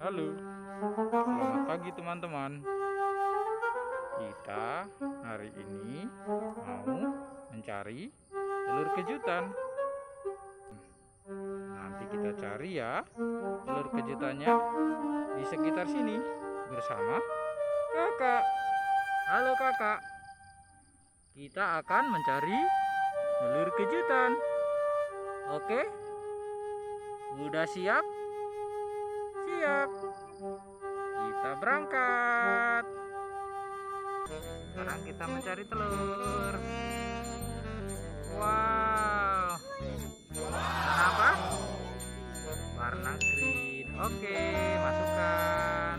Halo, selamat pagi teman-teman. Kita hari ini mau mencari telur kejutan. Nanti kita cari ya telur kejutannya di sekitar sini bersama kakak. Halo kakak, kita akan mencari telur kejutan. Oke, udah siap? Siap, kita berangkat. Sekarang kita mencari telur. Wow, warna apa? Warna green. Oke, masukkan.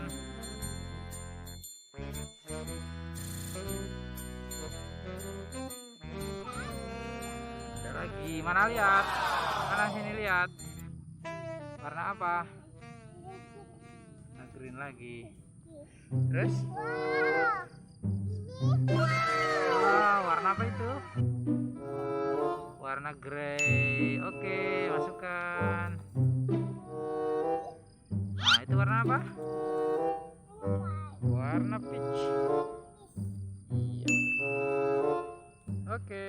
Ada lagi, mana lihat? Mana sini lihat? Warna apa? Green lagi. Terus? Wow, warna apa itu? Warna grey. Oke, masukkan. Nah, itu warna apa? Warna peach. Iya. Oke,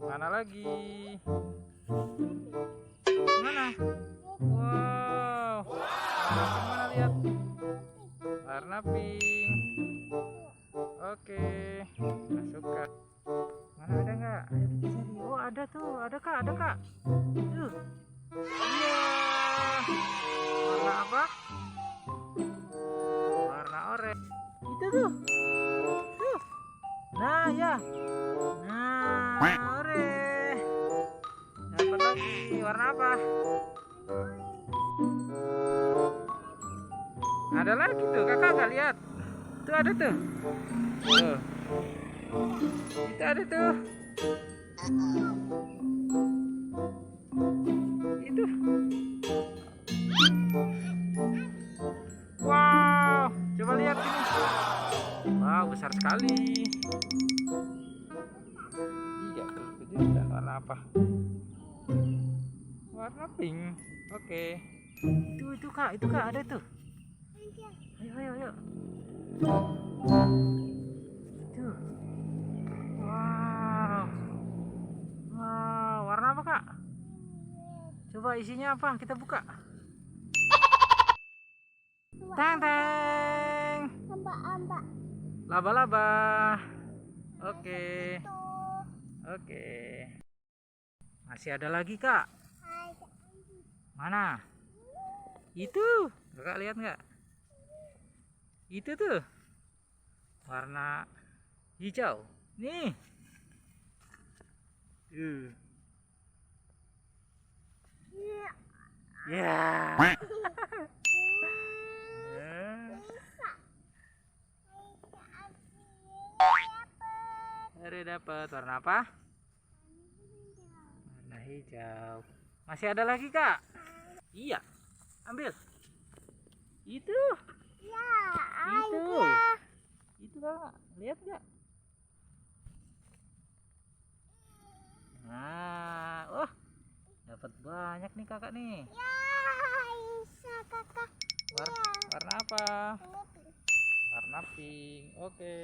mana lagi? Mana? Wow. Mana lihat? Warna pink. Oke, masukkan. Mana ada nggak? Ayo kita cari. Oh, ada tuh, ada kak. Tuh. Iya. Warna apa? Warna oranye. Itu tuh. Tuh. Nah, ya. Nah, oranye. Dapat lagi. Warna apa? Ada lagi tuh, kakak nggak lihat? Tuh ada tuh. Tuh. Itu ada tuh. Itu. Wow, coba lihat ini. Wow, besar sekali. Iya, kejutan warna apa? Warna pink. Oke. Itu kak, ada tuh. Ayo. Tuh. Wow, warna apa kak? Coba isinya apa? Kita buka. Teng. Laba-laba. Oke. Masih ada lagi kak? Mana? Itu. Kakak lihat nggak? Itu tuh warna hijau nih. Ya. Hari dapat warna apa? Warna hijau. Masih ada lagi kak? Iya, ambil. Itu. Itu kak, lihat nggak? Nah, dapat banyak nih kakak nih. Ya, bisa kakak. Warna apa? Warna pink. Oke.